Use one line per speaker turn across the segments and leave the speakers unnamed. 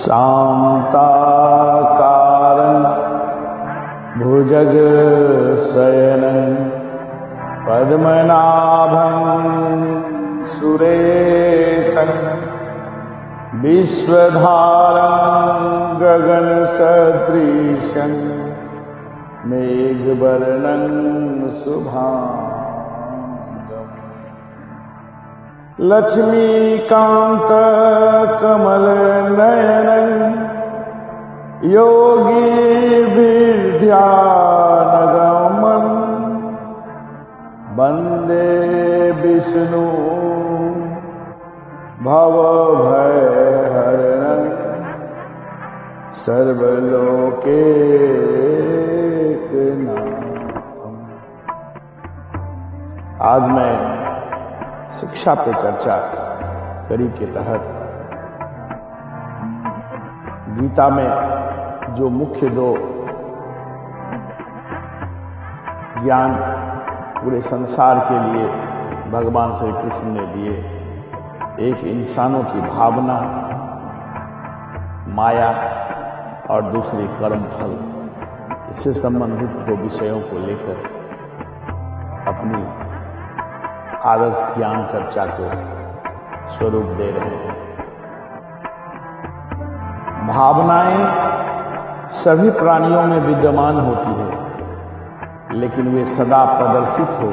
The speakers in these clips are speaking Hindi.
शान्ताकारं भुजगशयनं पद्मनाभं सुरेशं विश्वधारं गगनसदृशं मेघवर्णं शुभांगं लक्ष्मीकान्तकमलनयनं योगिभिर्ध्यानगमनं वन्दे विष्णु भवभयहरणं सर्वलोकैकनाथम्। आज मैं शिक्षा पे चर्चा कड़ी के तहत गीता में जो मुख्य दो ज्ञान पूरे संसार के लिए भगवान श्री कृष्ण ने दिए, एक इंसानों की भावना माया और दूसरी कर्म फल, इससे संबंधित दो विषयों को लेकर अपनी आदर्श ज्ञान चर्चा को स्वरूप दे रहे हैं। भावनाएं सभी प्राणियों में विद्यमान होती है, लेकिन वे सदा प्रदर्शित हो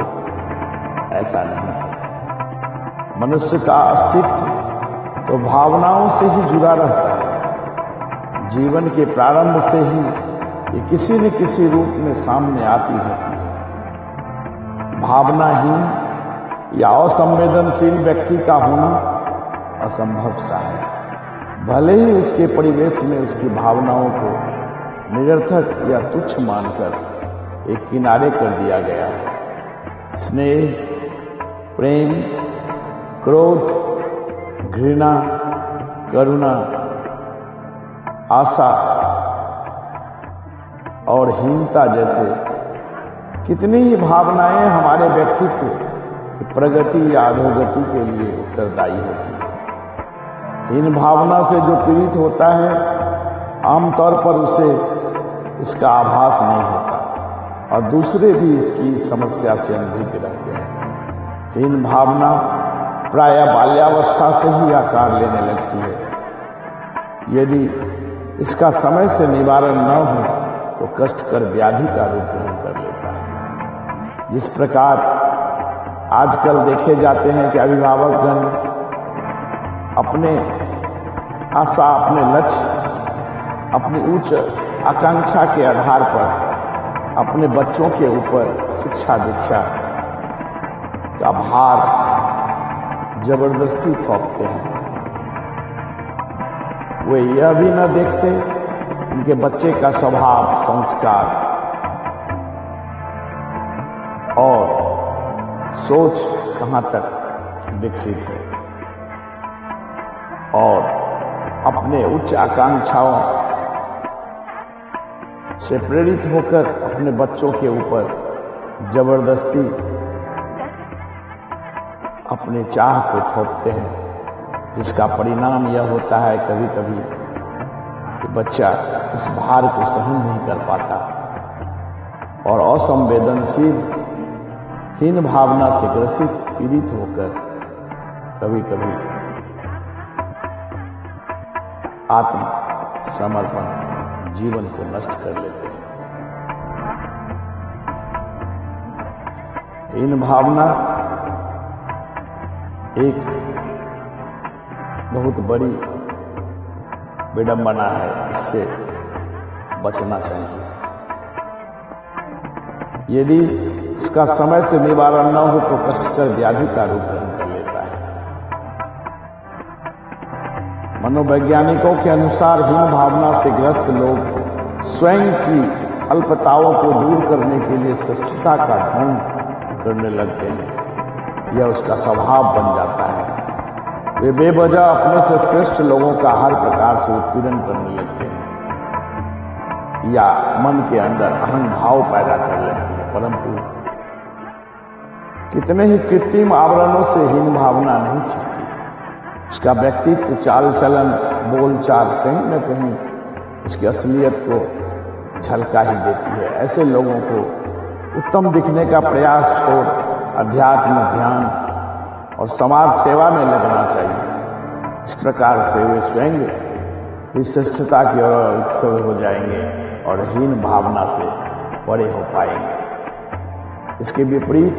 ऐसा नहीं है। मनुष्य का अस्तित्व तो भावनाओं से ही जुड़ा रहता है। जीवन के प्रारंभ से ही ये किसी न किसी रूप में सामने आती रहती है। भावनाहीन या असंवेदनशील व्यक्ति का होना असंभव सा है, भले ही उसके परिवेश में उसकी भावनाओं को निरर्थक या तुच्छ मानकर एक किनारे कर दिया गया है। स्नेह, प्रेम, क्रोध, घृणा, करुणा, आशा और हीनता जैसे कितनी ही भावनाएं हमारे व्यक्तित्व की प्रगति या अधोगति के लिए उत्तरदायी होती है। इन भावना से जो पीड़ित होता है, आमतौर पर उसे इसका आभास नहीं होता और दूसरे भी इसकी समस्या से अनभिज्ञ रहते हैं। इन भावना प्रायः बाल्यावस्था से ही आकार लेने लगती है। यदि इसका समय से निवारण न हो तो कष्टकर व्याधि का रूप ग्रहण कर लेता है। जिस प्रकार आजकल देखे जाते हैं कि अभिभावकगण अपने आशा, अपने लक्ष्य, अपनी उच्च आकांक्षा के आधार पर अपने बच्चों के ऊपर शिक्षा दीक्षा का भार जबरदस्ती थोपते हैं। वे यह भी न देखते उनके बच्चे का स्वभाव, संस्कार और सोच कहाँ तक विकसित है, और अपने उच्च आकांक्षाओं से प्रेरित होकर अपने बच्चों के ऊपर जबरदस्ती अपने चाह को थोपते हैं, जिसका परिणाम यह होता है कभी कभी कि बच्चा उस भार को सहन नहीं कर पाता और असंवेदनशील हीन भावना से ग्रसित पीड़ित होकर कभी कभी आत्मसमर्पण जीवन को नष्ट कर लेते हैं। इन भावना एक बहुत बड़ी विडंबना है, इससे बचना चाहिए। यदि इसका समय से निवारण न हो तो कष्टकर व्याधि का रूप ग्रहण कर लेता है। मनोवैज्ञानिकों के अनुसार हीन भावना से ग्रस्त लोग स्वयं की अल्पताओं को दूर करने के लिए श्रेष्ठता का ढोंग करने लगते हैं। यह उसका स्वभाव बन जाता है। वे बेवजह अपने से श्रेष्ठ लोगों का हर प्रकार से उत्पीड़न करने लगते हैं या मन के अंदर अहम भाव पैदा कर लेते हैं, परंतु कितने ही कृत्रिम आवरणों से हीन भावना नहीं छिपती। उसका व्यक्तित्व, चाल चलन, बोल चाल कहीं न कहीं उसकी असलियत को झलका ही देती है। ऐसे लोगों को उत्तम दिखने का प्रयास छोड़ अध्यात्म, ध्यान और समाज सेवा में लगना चाहिए। इस प्रकार से वे स्वयं श्रेष्ठता की ओर अग्रसर हो जाएंगे और हीन भावना से परे हो पाएंगे। इसके विपरीत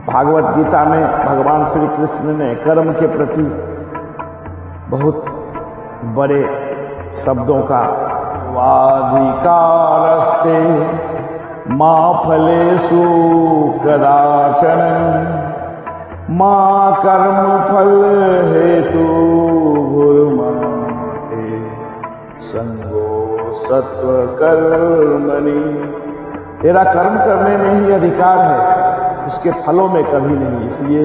भागवत गीता में भगवान श्री कृष्ण ने कर्म के प्रति बहुत बड़े शब्दों का वाधिकारस्ते मा फलेषु कदाचन मा कर्म फल हेतु भूर्माते संगो सत्व कर्मणि। तेरा कर्म करने में ही अधिकार है, उसके फलों में कभी नहीं। इसलिए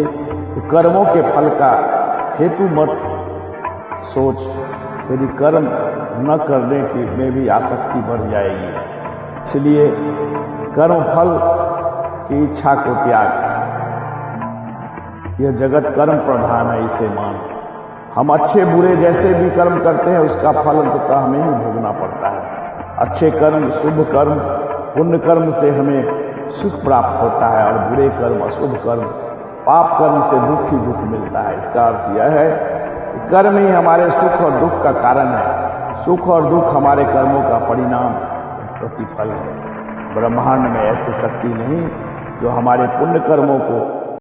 कर्मों के फल का हेतु मत सोच, तेरी कर्म न करने की में भी आसक्ति बढ़ जाएगी। इसलिए कर्म फल की इच्छा को त्याग। यह जगत कर्म प्रधान है, इसे मान। हम अच्छे बुरे जैसे भी कर्म करते हैं उसका फल अंततः हमें ही भोगना पड़ता है। अच्छे कर्म, शुभ कर्म, पुण्य कर्म से हमें सुख प्राप्त होता है और बुरे कर्म, अशुभ कर्म, पाप कर्म से दुख ही दुख मिलता है। इसका अर्थ यह है कि कर्म ही हमारे सुख और दुख का कारण है। सुख और दुख हमारे कर्मों का परिणाम, प्रतिफल है। ब्रह्मांड में ऐसी शक्ति नहीं जो हमारे पुण्य कर्मों को